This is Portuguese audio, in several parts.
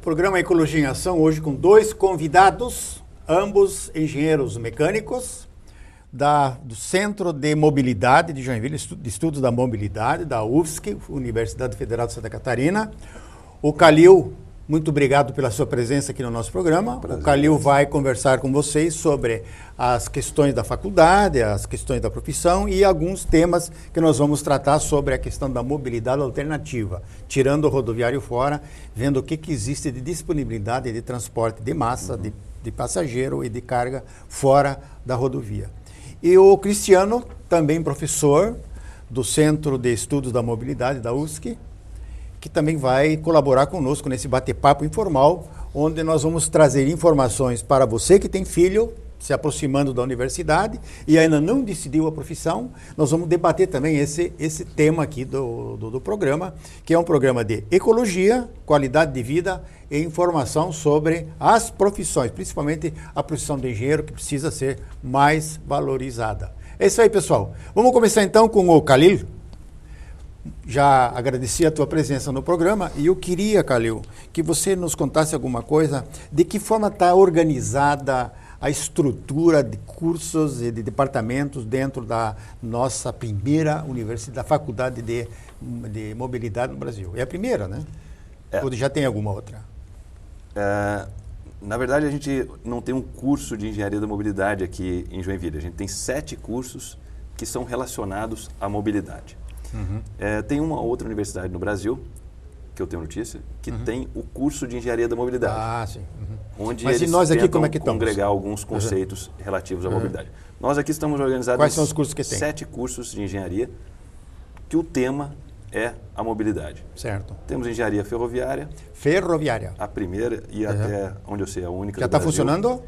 programa Ecologia em Ação, hoje com dois convidados, ambos engenheiros mecânicos, do Centro de Mobilidade de Joinville, de Estudos da Mobilidade, da UFSC, Universidade Federal de Santa Catarina. O Calil, muito obrigado pela sua presença aqui no nosso programa. Prazer. O Calil vai conversar com vocês sobre as questões da faculdade, as questões da profissão e alguns temas que nós vamos tratar sobre a questão da mobilidade alternativa, tirando o rodoviário fora, vendo o que existe de disponibilidade de transporte de massa, de passageiro e de carga fora da rodovia. E o Cristiano, também professor do Centro de Estudos da Mobilidade, da UFSC, que também vai colaborar conosco nesse bate-papo informal, onde nós vamos trazer informações para você que tem filho, se aproximando da universidade e ainda não decidiu a profissão. Nós vamos debater também esse tema aqui do programa, que é um programa de ecologia, qualidade de vida e informação sobre as profissões, principalmente a profissão de engenheiro, que precisa ser mais valorizada. É isso aí, pessoal. Vamos começar então com o Calil. Já agradeci a tua presença no programa e eu queria, Calil, que você nos contasse alguma coisa de que forma está organizada a estrutura de cursos e de departamentos dentro da nossa primeira universidade, da Faculdade de Mobilidade no Brasil. É a primeira, né? Ou já tem alguma outra? Na verdade, a gente não tem um curso de engenharia da mobilidade aqui em Joinville. A gente tem 7 cursos que são relacionados à mobilidade. Tem uma outra universidade no Brasil, que eu tenho notícia, que tem o curso de engenharia da mobilidade. Ah, sim. Onde Mas eles e nós aqui como é que estamos? Congregar alguns conceitos relativos à mobilidade. Nós aqui estamos organizados Quais são os cursos que tem? 7 cursos de engenharia, que o tema é a mobilidade. Certo. Temos engenharia ferroviária. Ferroviária. A primeira e até onde eu sei, a única. Já está funcionando?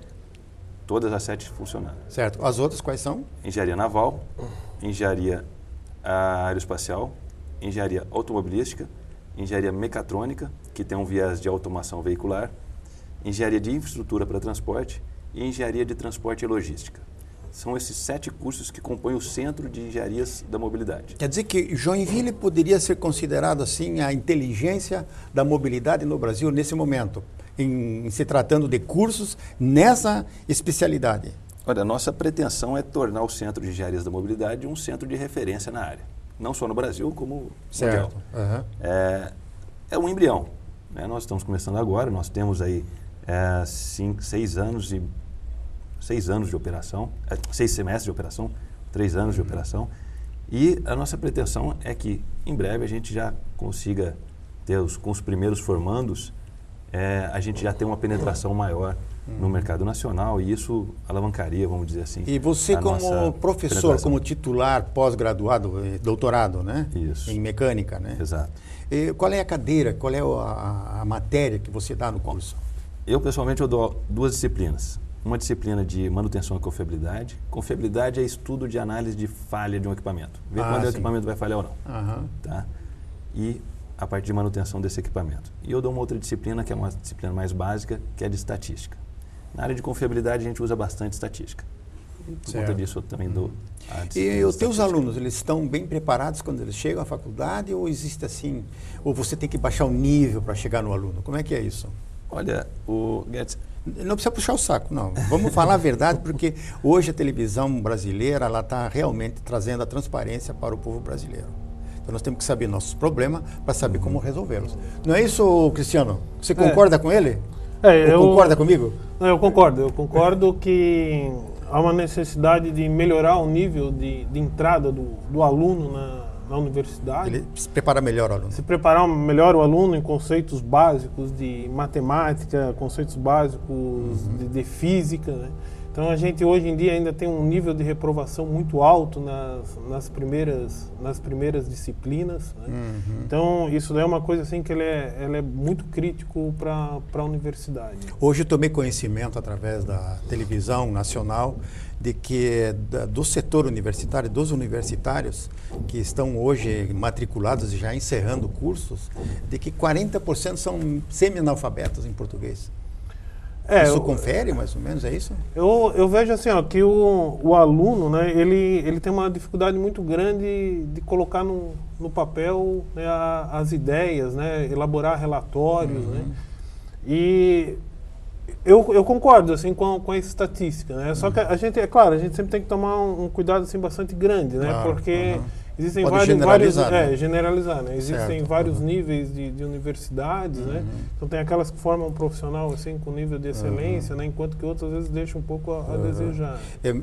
Todas as 7 funcionando. Certo. As outras quais são? Engenharia naval, engenharia aeroespacial, engenharia automobilística, engenharia mecatrônica, que tem um viés de automação veicular, engenharia de infraestrutura para transporte e engenharia de transporte e logística. São esses 7 cursos que compõem o Centro de Engenharias da Mobilidade. Quer dizer que Joinville poderia ser considerado assim a inteligência da mobilidade no Brasil nesse momento, em se tratando de cursos nessa especialidade? Olha, a nossa pretensão é tornar o Centro de Engenharias da Mobilidade um centro de referência na área. Não só no Brasil, como mundial. É um embrião. Né? Nós estamos começando agora, nós temos aí 6 anos de operação, 6 semestres de operação, 3 anos de operação. E a nossa pretensão é que, em breve, a gente já consiga ter, com os primeiros formandos, a gente já ter uma penetração maior no mercado nacional e isso alavancaria, vamos dizer assim. E você como professor, como titular, pós-graduado, doutorado, né? Isso. Em mecânica, né? Exato. E qual é a cadeira, qual é a matéria que você dá no curso? Eu, pessoalmente, eu dou 2 disciplinas. Uma disciplina de manutenção e confiabilidade. Confiabilidade é estudo de análise de falha de um equipamento. Ver quando o equipamento vai falhar ou não. Tá? E a parte de manutenção desse equipamento. E eu dou uma outra disciplina, que é uma disciplina mais básica, que é de estatística. Na área de confiabilidade, a gente usa bastante estatística. Por conta disso, eu também dou a disciplina. E os teus alunos, eles estão bem preparados quando eles chegam à faculdade ou existe assim, ou você tem que baixar o nível para chegar no aluno? Como é que é isso? Olha, o Guedes... Não precisa puxar o saco, não. Vamos falar a verdade, porque hoje a televisão brasileira ela está realmente trazendo a transparência para o povo brasileiro. Então nós temos que saber nossos problemas para saber como resolvê-los. Não é isso, Cristiano? Você concorda com ele? Concorda comigo? Não, eu concordo que há uma necessidade de melhorar o nível de entrada do aluno na universidade. Ele se prepara melhor o aluno. Se preparar melhor o aluno em conceitos básicos de matemática, conceitos básicos de física, né? Então a gente hoje em dia ainda tem um nível de reprovação muito alto nas primeiras disciplinas, né? Então isso daí é uma coisa assim que ela é muito crítico para a universidade. Hoje eu tomei conhecimento através da televisão nacional de que do setor universitário, dos universitários que estão hoje matriculados e já encerrando cursos, de que 40% são semi-analfabetos em português. Isso confere, mais ou menos, é isso? Eu vejo assim, que o aluno, né, ele tem uma dificuldade muito grande de colocar no papel, né, as ideias, né, elaborar relatórios, né? E eu concordo assim com essa estatística, né? Só que a gente, é claro, a gente sempre tem que tomar um cuidado assim bastante grande, né? Claro, porque existem pode vários generalizar, né? generalizar, né? Existem Certo, vários níveis de universidades, né? Então tem aquelas que formam um profissional assim com nível de excelência, né? Enquanto que outras às vezes deixam um pouco a desejar.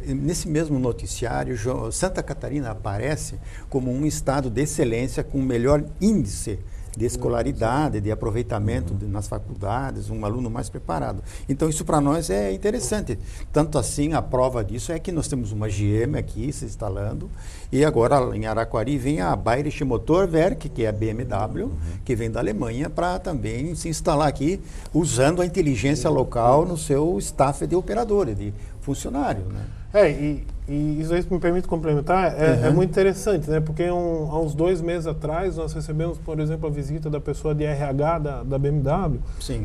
Nesse mesmo noticiário, Santa Catarina aparece como um estado de excelência com o melhor índice de escolaridade, de aproveitamento nas faculdades, um aluno mais preparado. Então, isso para nós é interessante. Tanto assim, a prova disso é que nós temos uma GM aqui se instalando, e agora em Araquari vem a Bayerische Motorwerk, que é a BMW, que vem da Alemanha, para também se instalar aqui, usando a inteligência local no seu staff de operadores, de funcionário, né? E isso aí me permite complementar, é muito interessante, né? Porque há uns 2 meses atrás nós recebemos, por exemplo, a visita da pessoa de RH da BMW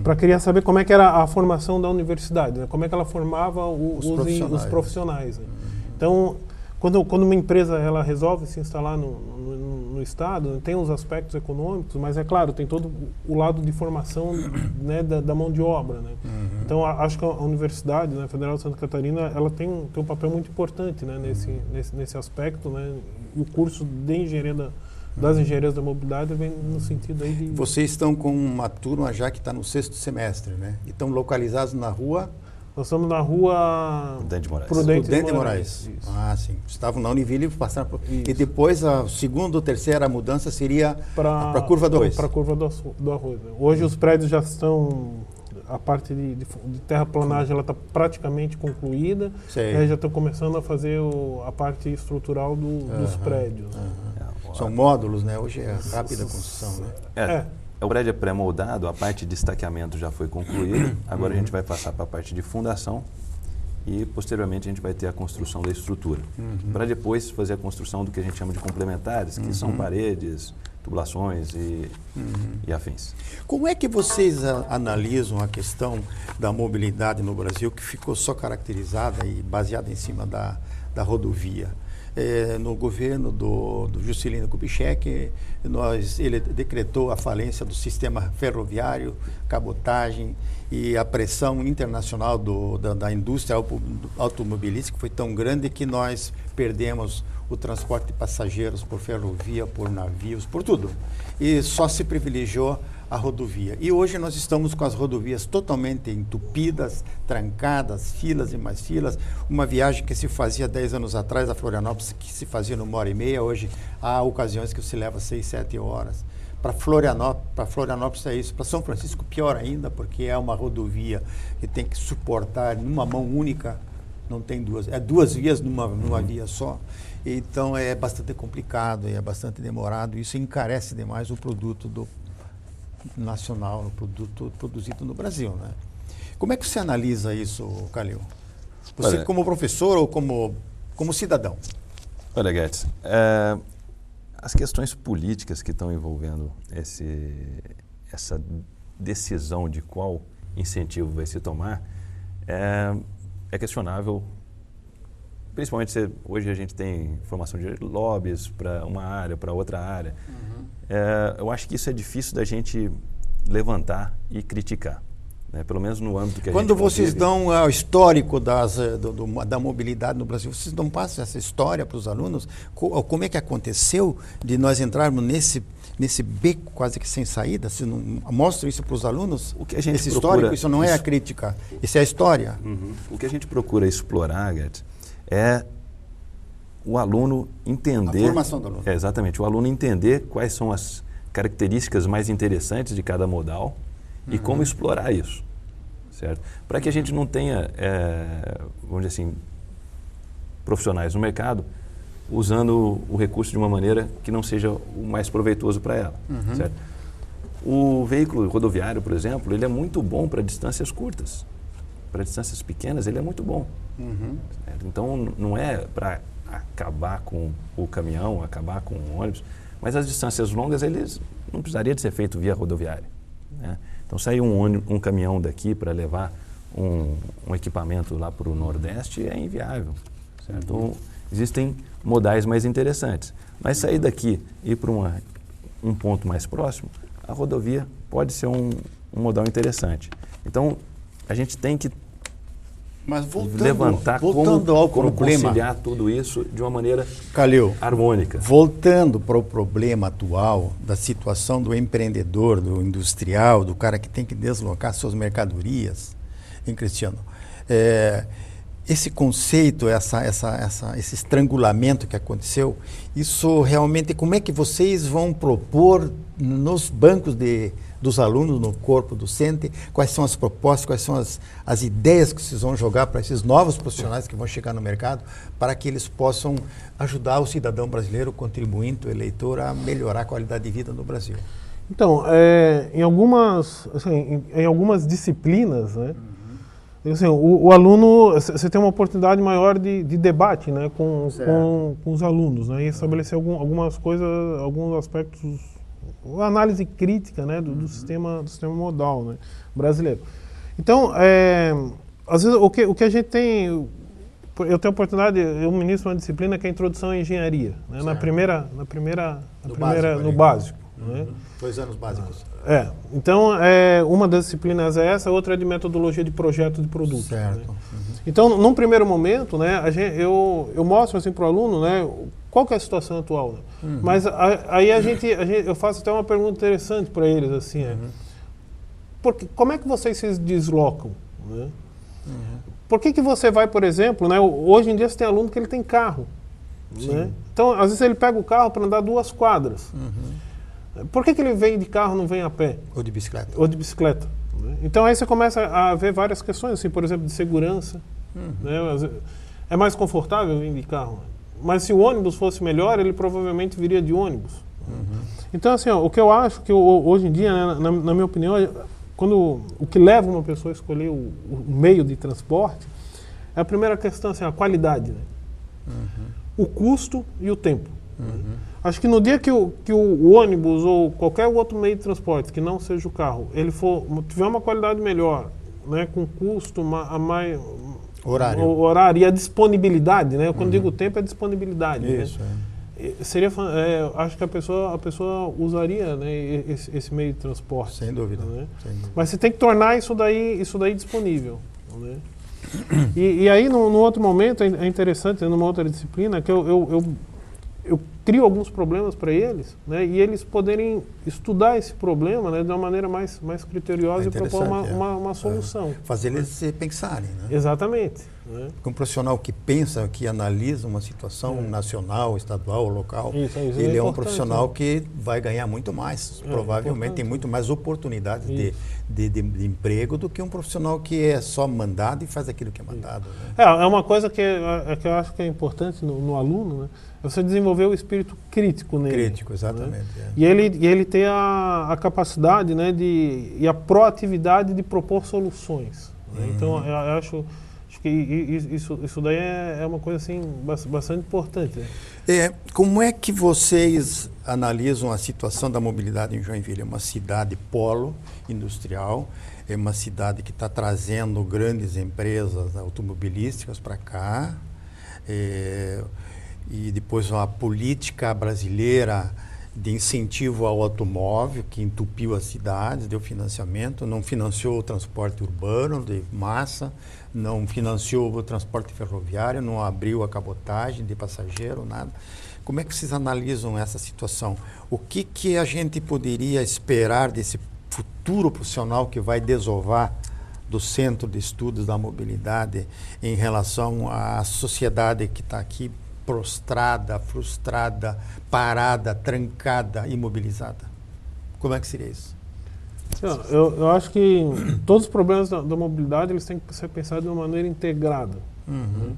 para querer saber como é que era a formação da universidade, né? Como é que ela formava os profissionais. Né? Então, quando uma empresa ela resolve se instalar no estado, tem os aspectos econômicos, mas é claro, tem todo o lado de formação, né, da mão de obra, né? Então acho que a Universidade, né, Federal de Santa Catarina, ela tem um papel muito importante, né, nesse aspecto, né? E o curso de engenharia das engenharias da mobilidade vem no sentido aí de... Vocês estão com uma turma já que está no 6º semestre, né? E estão localizados na rua... Nós estamos na rua Prudente de Moraes. Ah, sim. Estavam na Univille e passaram por... E depois a segunda ou terceira mudança seria para a Curva do Arroz. Para a Curva do Arroz. Né? Hoje os prédios já estão... A parte de terraplanagem ela está praticamente concluída. Já estão começando a fazer a parte estrutural dos prédios. São módulos, né? Hoje é rápida a construção, né? O prédio é pré-moldado, a parte de estaqueamento já foi concluída, agora a gente vai passar para a parte de fundação e posteriormente a gente vai ter a construção da estrutura, para depois fazer a construção do que a gente chama de complementares, que são paredes, tubulações e afins. Como é que vocês analisam a questão da mobilidade no Brasil, que ficou só caracterizada e baseada em cima da rodovia? No governo do Juscelino Kubitschek, ele decretou a falência do sistema ferroviário, cabotagem e a pressão internacional da indústria automobilística foi tão grande que nós perdemos o transporte de passageiros por ferrovia, por navios, por tudo. E só se privilegiou a rodovia. E hoje nós estamos com as rodovias totalmente entupidas, trancadas, filas e mais filas. Uma viagem que se fazia 10 anos atrás a Florianópolis, que se fazia numa hora e meia, hoje há ocasiões que se leva 6, 7 horas. Para Florianópolis é isso. Para São Francisco, pior ainda, porque é uma rodovia que tem que suportar numa mão única, não tem duas, é 2 vias numa via só. Então é bastante complicado, é bastante demorado. Isso encarece demais o produto nacional, o produto produzido no Brasil, né? Como é que você analisa isso, Calil? Você como professor ou como cidadão? Olha, Guedes, as questões políticas que estão envolvendo essa decisão de qual incentivo vai se tomar é questionável. Principalmente hoje a gente tem formação de lobbies para uma área, para outra área. Eu acho que isso é difícil da gente levantar e criticar, né? Pelo menos no âmbito que a gente Quando vocês dão o histórico da mobilidade no Brasil, vocês não passam essa história para os alunos? Como é que aconteceu de nós entrarmos nesse beco quase que sem saída? Você não mostra isso para os alunos? O que a gente esse histórico, isso não é a crítica, isso é a história. O que a gente procura explorar, Guedes, é o aluno entender... A formação do aluno. Exatamente, o aluno entender quais são as características mais interessantes de cada modal e como explorar isso, certo? Para que a gente não tenha, vamos dizer assim, profissionais no mercado usando o recurso de uma maneira que não seja o mais proveitoso para ela, certo? O veículo rodoviário, por exemplo, ele é muito bom para distâncias curtas. Para distâncias pequenas, ele é muito bom. Então, não é para acabar com o caminhão, acabar com o ônibus, mas as distâncias longas, eles não precisaria de ser feito via rodoviária, né? Então, sair um caminhão daqui para levar um equipamento lá para o Nordeste é inviável, certo? Então, existem modais mais interessantes. Mas sair daqui e ir para um ponto mais próximo, a rodovia pode ser um modal interessante. Então, a gente tem que Mas levantar voltando ao como problema, conciliar tudo isso de uma maneira Calil, harmônica. voltando para o problema atual da situação do empreendedor, do industrial, do cara que tem que deslocar suas mercadorias, hein, Cristiano? Esse conceito, esse estrangulamento que aconteceu, isso realmente, como é que vocês vão propor nos bancos dos alunos, no corpo docente, quais são as propostas, quais são as ideias que vocês vão jogar para esses novos profissionais que vão chegar no mercado, para que eles possam ajudar o cidadão brasileiro, o contribuinte, o eleitor, a melhorar a qualidade de vida no Brasil? Então, em algumas disciplinas, né, assim, o aluno, você tem uma oportunidade maior de debate, né, com os alunos, né, e estabelecer algumas coisas, alguns aspectos, uma análise crítica, né, do sistema modal, né, brasileiro. Então, às vezes o que a gente tem, eu tenho a oportunidade, eu ministro uma disciplina que é a Introdução à Engenharia, né, no básico. Né? 2 anos básicos. Então, uma das disciplinas é essa, outra é de metodologia de projeto de produto. Certo. Né? Então, num primeiro momento, né, eu mostro assim para o aluno, né, qual que é a situação atual. Né? Mas aí eu faço até uma pergunta interessante para eles, assim, como é que vocês se deslocam? Né? Por que você vai, por exemplo, né, hoje em dia você tem aluno que ele tem carro. Né? Então, às vezes ele pega o carro para andar 2 quadras. Por que ele vem de carro, não vem a pé? Ou de bicicleta. Né? Então aí você começa a ver várias questões, assim, por exemplo, de segurança. Né? É mais confortável vir de carro. Mas se o ônibus fosse melhor, ele provavelmente viria de ônibus. Então, assim, o que eu acho que hoje em dia, né, na minha opinião, o que leva uma pessoa a escolher o meio de transporte é a primeira questão, assim, a qualidade, né? O custo e o tempo. Acho que no dia que o ônibus ou qualquer outro meio de transporte, que não seja o carro, ele tiver uma qualidade melhor, né, com custo mais horário e a disponibilidade, né? Quando digo tempo é disponibilidade. Isso, né? Seria, acho que a pessoa usaria, né, esse meio de transporte. Sem dúvida. Né? Sem dúvida. Mas você tem que tornar isso daí disponível. Né? E aí, no outro momento, é interessante, numa outra disciplina, que eu crio alguns problemas para eles, né, e eles poderem estudar esse problema, né, de uma maneira mais criteriosa e propor uma solução. Fazer eles pensarem. Né? Exatamente. Né? Porque um profissional que pensa, que analisa uma situação nacional, estadual, local, ele é um profissional que vai ganhar muito mais, provavelmente tem muito mais oportunidades de emprego do que um profissional que é só mandado e faz aquilo que é mandado. Né? É uma coisa que eu acho que é importante no aluno, né? Você desenvolver o espírito crítico nele. Crítico, exatamente. Né? E ele ter a capacidade, né, e a proatividade de propor soluções. Né? Então, eu acho que isso daí é uma coisa assim, bastante importante. Né? Como é que vocês analisam a situação da mobilidade em Joinville? É uma cidade polo industrial, é uma cidade que está trazendo grandes empresas automobilísticas para cá, e depois uma política brasileira de incentivo ao automóvel, que entupiu as cidades, deu financiamento, não financiou o transporte urbano de massa, não financiou o transporte ferroviário, não abriu a cabotagem de passageiro, nada. Como é que vocês analisam essa situação? O que a gente poderia esperar desse futuro profissional que vai desovar do Centro de Estudos da Mobilidade em relação à sociedade que está aqui prostrada, frustrada, parada, trancada, imobilizada? Como é que seria isso? Eu acho que todos os problemas da mobilidade eles têm que ser pensados de uma maneira integrada. Né?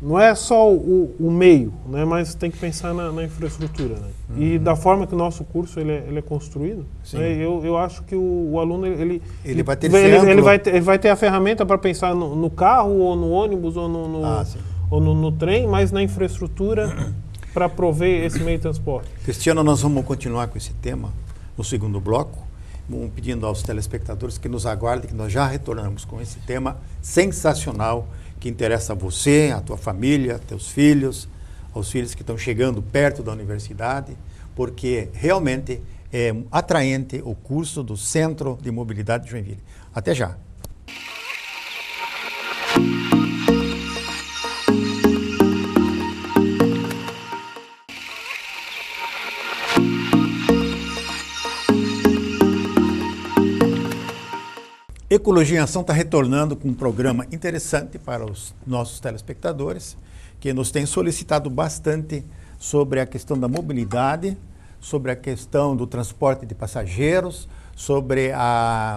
Não é só o meio, né, mas tem que pensar na infraestrutura. Né? E da forma que o nosso curso ele é construído, né, eu acho que o aluno ele vai ter ele vai ter a ferramenta para pensar no carro, ou no ônibus, ou no trem, mas na infraestrutura para prover esse meio de transporte. Cristiano, nós vamos continuar com esse tema no segundo bloco, pedindo aos telespectadores que nos aguardem, que nós já retornamos com esse tema sensacional que interessa a você, a tua família, teus filhos, aos filhos que estão chegando perto da universidade, porque realmente atraente o curso do Centro de Mobilidade de Joinville. Até já! Ecologia em Ação está retornando com um programa interessante para os nossos telespectadores, que nos têm solicitado bastante sobre a questão da mobilidade, sobre a questão do transporte de passageiros, sobre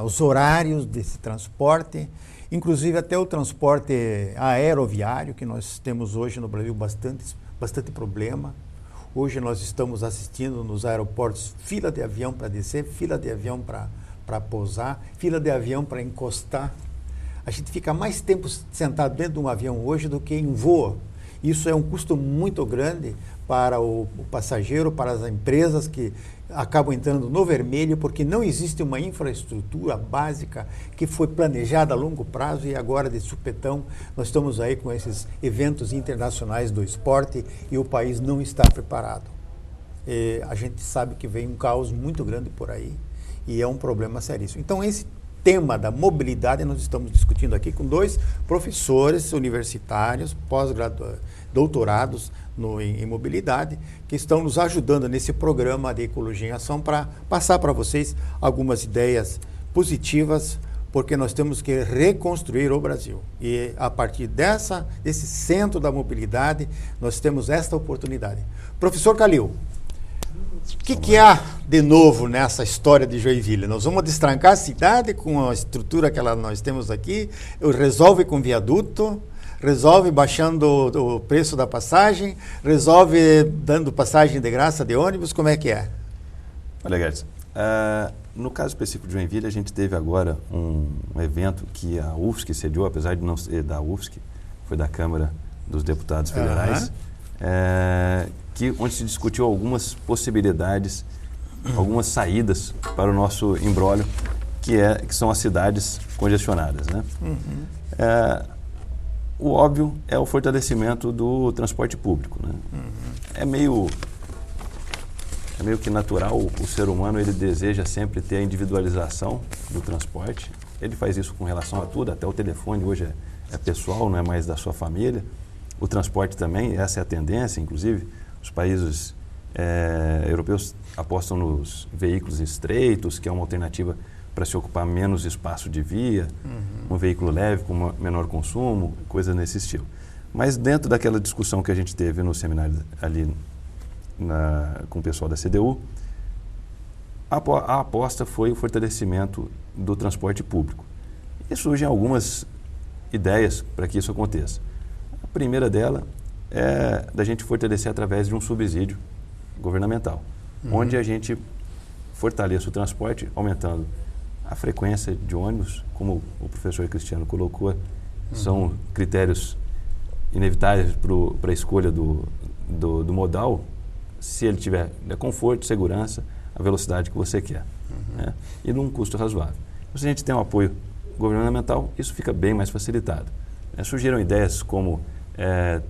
os horários desse transporte, inclusive até o transporte aeroviário, que nós temos hoje no Brasil bastante problema. Hoje nós estamos assistindo nos aeroportos fila de avião para descer, fila de avião para pousar, fila de avião para encostar. A gente fica mais tempo sentado dentro de um avião hoje do que em voo. Isso é um custo muito grande para o passageiro, para as empresas que acabam entrando no vermelho, porque não existe uma infraestrutura básica que foi planejada a longo prazo e agora, de supetão, nós estamos aí com esses eventos internacionais do esporte e o país não está preparado. A gente sabe que vem um caos muito grande por aí. E é um problema seríssimo. Então, esse tema da mobilidade nós estamos discutindo aqui com 2 professores universitários, doutorados em mobilidade, que estão nos ajudando nesse programa de Ecologia em Ação para passar para vocês algumas ideias positivas, porque nós temos que reconstruir o Brasil. E a partir desse centro da mobilidade, nós temos esta oportunidade. Professor Calil, o que há de novo nessa história de Joinville? Nós vamos destrancar a cidade com a estrutura que nós temos aqui, resolve com viaduto, resolve baixando o preço da passagem, resolve dando passagem de graça de ônibus, como é que é? Olha, Gertz, no caso específico de Joinville, a gente teve agora um evento que a UFSC sediou, apesar de não ser da UFSC, foi da Câmara dos Deputados Federais, onde se discutiu algumas possibilidades, algumas saídas para o nosso imbróglio, que são as cidades congestionadas, né? O óbvio é o fortalecimento do transporte público, né? É meio que natural, o ser humano ele deseja sempre ter a individualização do transporte. Ele faz isso com relação a tudo, até o telefone hoje é pessoal, não é mais da sua família. O transporte também, essa é a tendência, inclusive. Os países europeus apostam nos veículos estreitos, que é uma alternativa para se ocupar menos espaço de via, um veículo leve com menor consumo, coisas nesse estilo. Mas dentro daquela discussão que a gente teve no seminário ali com o pessoal da CDU, a aposta foi o fortalecimento do transporte público. E surgem algumas ideias para que isso aconteça. A primeira dela é da gente fortalecer através de um subsídio governamental, onde a gente fortaleça o transporte, aumentando a frequência de ônibus, como o professor Cristiano colocou, são critérios inevitáveis para a escolha do modal, se ele tiver conforto, segurança, a velocidade que você quer, né? E num custo razoável. Se a gente tem um apoio governamental, isso fica bem mais facilitado. Surgiram ideias como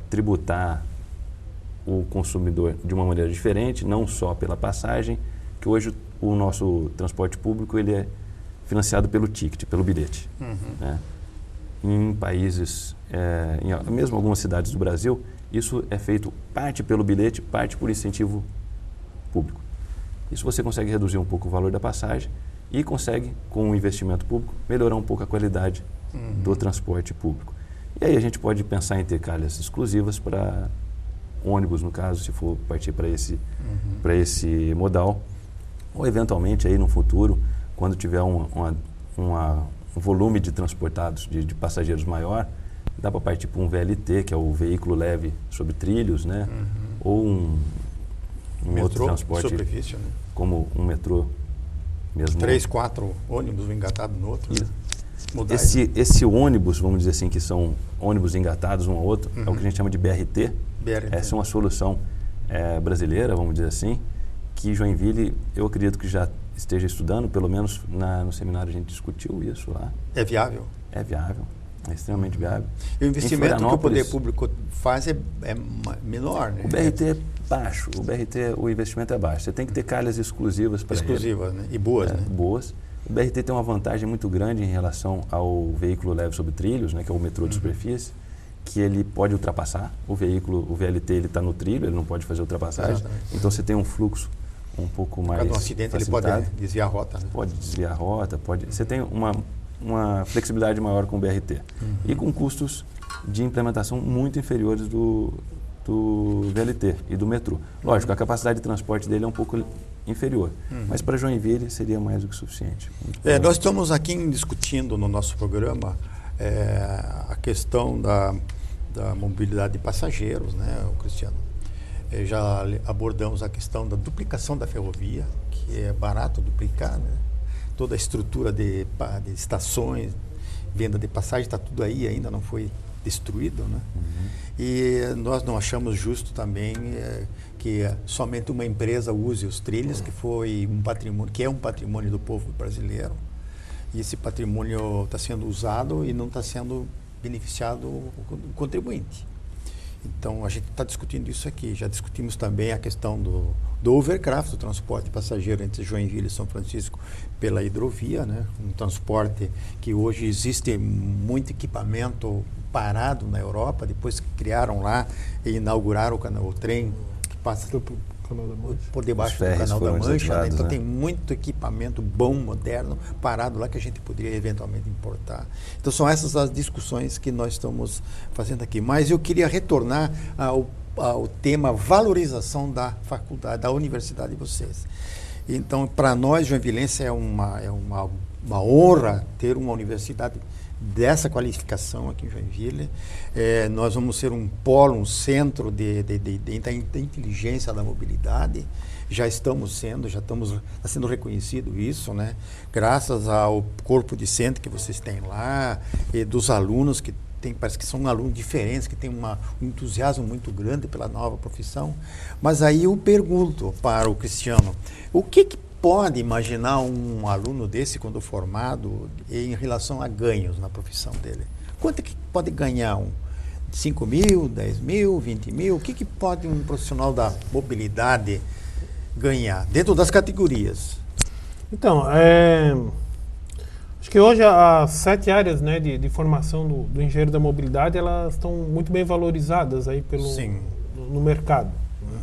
tributar o consumidor de uma maneira diferente, não só pela passagem, que hoje o nosso transporte público ele é financiado pelo ticket, pelo bilhete, né? Em países, mesmo algumas cidades do Brasil, isso é feito parte pelo bilhete, parte por incentivo público. Isso você consegue reduzir um pouco o valor da passagem e consegue, com o investimento público, melhorar um pouco a qualidade do transporte público. E aí a gente pode pensar em ter calhas exclusivas para ônibus, no caso, se for partir para esse modal, ou eventualmente aí no futuro, quando tiver um volume de transportados, de passageiros maior, dá para partir para um VLT, que é o veículo leve sobre trilhos, né? Ou um outro transporte, superfície, né? Como um metrô mesmo. 3, 4 ônibus engatados no outro. Né? Esse ônibus, vamos dizer assim, que são ônibus engatados um ao outro, é o que a gente chama de BRT. Essa é uma solução brasileira, vamos dizer assim, que Joinville, eu acredito que já esteja estudando, pelo menos no seminário a gente discutiu isso lá. É viável? É viável. É extremamente viável. E o investimento que o poder público faz é menor, né? O BRT é baixo, o investimento é baixo. Você tem que ter calhas exclusivas para ele. Exclusivas, né? E boas, né? Boas. O BRT tem uma vantagem muito grande em relação ao veículo leve sobre trilhos, né, que é o metrô de superfície, que ele pode ultrapassar. O veículo, o VLT, ele está no trilho, ele não pode fazer ultrapassagem. Exatamente. Então você tem um fluxo um pouco mais facilitado. Por causa do acidente, ele pode desviar a rota, né? Pode desviar a rota, você tem uma flexibilidade maior com o BRT. E com custos de implementação muito inferiores do VLT e do metrô. Lógico, a capacidade de transporte dele é um pouco inferior, mas para Joinville seria mais do que suficiente. Nós estamos aqui discutindo no nosso programa a questão da mobilidade de passageiros, né, Cristiano? Já abordamos a questão da duplicação da ferrovia, que é barato duplicar, né? Toda a estrutura de estações, venda de passagem, está tudo aí, ainda não foi destruído, né? E nós não achamos justo também que somente uma empresa use os trilhos, que foi um patrimônio, que é um patrimônio do povo brasileiro, e esse patrimônio está sendo usado e não está sendo beneficiado o contribuinte. Então a gente está discutindo isso aqui. Já discutimos também a questão do overcraft, do transporte passageiro entre Joinville e São Francisco pela hidrovia, né? Um transporte que hoje existe muito equipamento parado na Europa, depois que criaram lá e inauguraram o trem que passa por debaixo do Canal da Mancha, né? Então tem muito equipamento bom, moderno, parado lá que a gente poderia eventualmente importar. Então são essas as discussões que nós estamos fazendo aqui. Mas eu queria retornar ao tema valorização da faculdade, da universidade de vocês. Então, para nós, joinvilenses, é uma honra ter uma universidade dessa qualificação aqui em Joinville. Nós vamos ser um polo, um centro da inteligência da mobilidade. Já estamos sendo, está sendo reconhecido isso, né? Graças ao corpo docente que vocês têm lá, e dos alunos que parece que são alunos diferentes, que têm um entusiasmo muito grande pela nova profissão. Mas aí eu pergunto para o Cristiano, o que pode imaginar um aluno desse quando formado em relação a ganhos na profissão dele? Quanto é que pode ganhar 5 mil, 10 mil, 20 mil? O que pode um profissional da mobilidade ganhar dentro das categorias? Então, acho que hoje as 7 áreas, né, de formação do engenheiro da mobilidade, elas estão muito bem valorizadas aí no mercado. Né?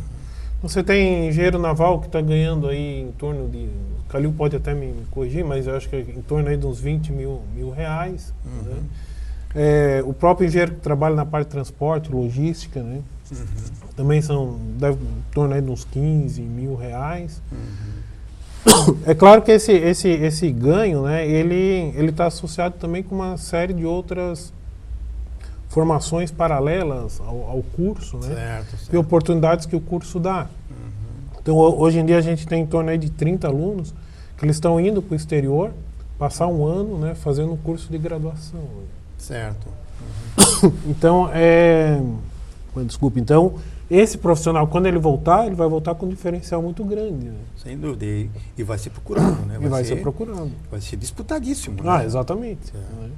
Você tem engenheiro naval que está ganhando aí em torno de, Calil pode até me corrigir, mas eu acho que é em torno aí de uns 20 mil reais. Né? O próprio engenheiro que trabalha na parte de transporte, logística, né? Também deve em torno aí de uns 15 mil reais. É claro que esse ganho, né, ele está associado também com uma série de outras formações paralelas ao curso, né? Certo. E oportunidades que o curso dá. Então, hoje em dia, a gente tem em torno aí de 30 alunos que eles estão indo para o exterior, passar um ano, né, fazendo um curso de graduação. Certo. Então, então, esse profissional, quando ele vai voltar com um diferencial muito grande. Né? Sem dúvida. E vai ser procurado, né? Vai ser procurado. Vai ser disputadíssimo. Né? Exatamente. Né?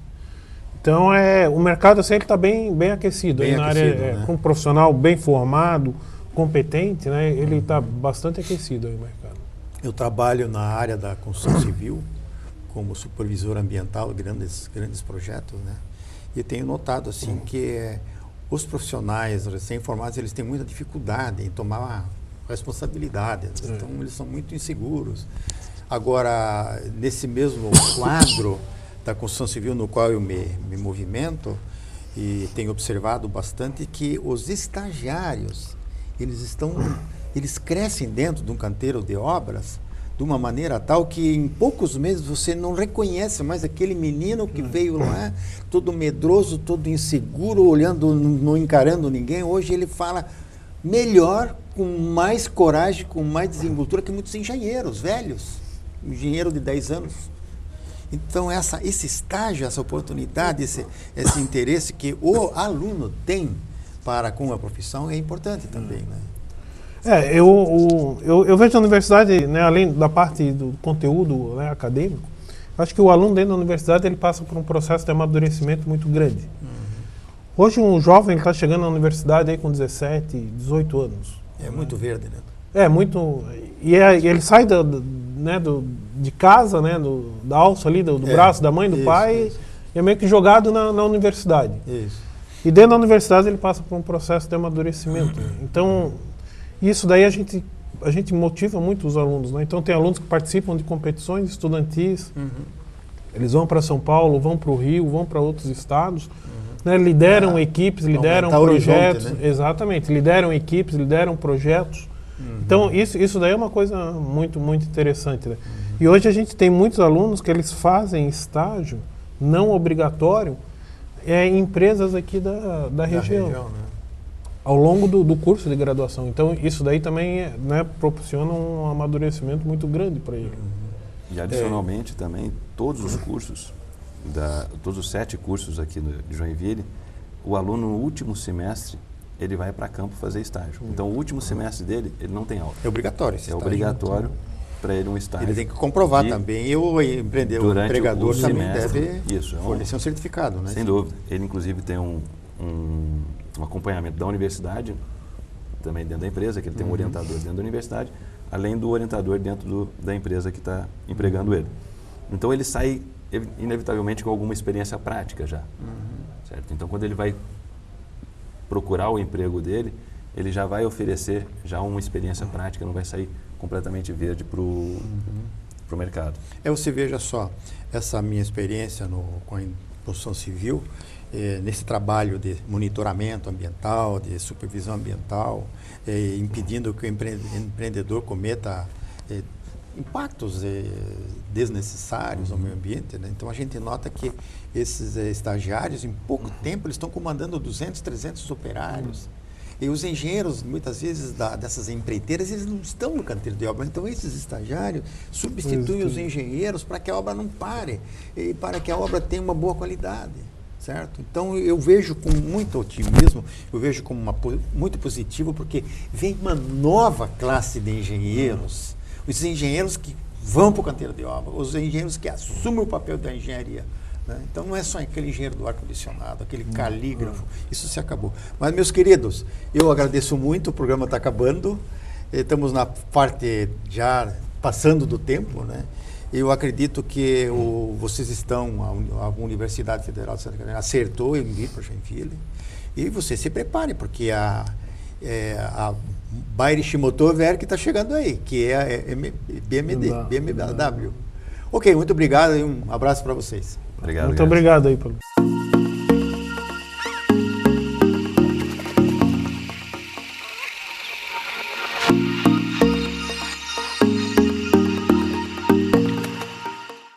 Então, o mercado sempre está bem aquecido. Bem na aquecido, área, né? Com um profissional bem formado, competente, né? Ele está bastante aquecido aí o mercado. Eu trabalho na área da construção civil, como supervisor ambiental, grandes projetos, né? E tenho notado assim que os profissionais recém-formados, eles têm muita dificuldade em tomar responsabilidade. Então, eles são muito inseguros. Agora, nesse mesmo quadro da construção civil no qual eu me movimento, e tenho observado bastante que os estagiários, eles crescem dentro de um canteiro de obras de uma maneira tal que em poucos meses você não reconhece mais aquele menino que veio lá, todo medroso, todo inseguro, olhando, não encarando ninguém. Hoje ele fala melhor, com mais coragem, com mais desenvoltura que muitos engenheiros velhos, engenheiro de 10 anos. Então, esse estágio, essa oportunidade, esse interesse que o aluno tem para com a profissão é importante também, né? Eu vejo a universidade, né, além da parte do conteúdo, né, acadêmico, Acho que o aluno dentro da universidade ele passa por um processo de amadurecimento muito grande. Hoje um jovem está chegando na universidade aí com 17, 18 anos. É muito verde, né? É muito... E ele sai de casa, né, da alça ali, do braço da mãe, do pai, e é meio que jogado na universidade. Isso. E dentro da universidade ele passa por um processo de amadurecimento. Então, isso daí a gente motiva muito os alunos, né? Então tem alunos que participam de competições estudantis, eles vão para São Paulo, vão para o Rio, vão para outros estados, né? Lideram equipes, lideram projetos. Né? Exatamente, lideram equipes, lideram projetos. Então isso daí é uma coisa muito, muito interessante. Né? E hoje a gente tem muitos alunos que eles fazem estágio não obrigatório em empresas aqui da região. Né? Ao longo do curso de graduação. Então, isso daí também proporciona um amadurecimento muito grande para ele. E, adicionalmente, também, todos os cursos, todos os 7 cursos aqui de Joinville, o aluno, no último semestre, ele vai para campo fazer estágio. Então, o último semestre dele, ele não tem aula. É obrigatório esse estágio. É obrigatório para ele um estágio. Ele tem que comprovar também. E o empregador também deve fornecer um certificado. Né? Sem dúvida. Ele, inclusive, tem um acompanhamento da universidade, também dentro da empresa, que ele tem um orientador dentro da universidade, além do orientador dentro da empresa que está empregando ele. Então ele sai, inevitavelmente, com alguma experiência prática já. Certo? Então quando ele vai procurar o emprego dele, ele já vai oferecer já uma experiência prática, não vai sair completamente verde para o mercado. Você veja só, essa minha experiência com a construção civil, nesse trabalho de monitoramento ambiental, de supervisão ambiental, impedindo que o empreendedor cometa impactos desnecessários ao meio ambiente. Né? Então a gente nota que esses estagiários, em pouco tempo, eles estão comandando 200, 300 operários. E os engenheiros, muitas vezes, dessas empreiteiras, eles não estão no canteiro de obra. Então esses estagiários substituem os engenheiros para que a obra não pare e para que a obra tenha uma boa qualidade. Certo? Então eu vejo com muito otimismo, eu vejo como muito positivo, porque vem uma nova classe de engenheiros, os engenheiros que vão para o canteiro de obra, os engenheiros que assumem o papel da engenharia. Né? Então não é só aquele engenheiro do ar-condicionado, aquele calígrafo, isso se acabou. Mas, meus queridos, eu agradeço muito, o programa está acabando, estamos na parte já passando do tempo, né? Eu acredito que vocês a Universidade Federal de Santa Catarina acertou em vir para Joinville. E você se prepare, porque a Bayerische Motorwerk está chegando aí, que é a BMW. Ok, muito obrigado e um abraço para vocês. Obrigado. Muito obrigado aí, Paulo.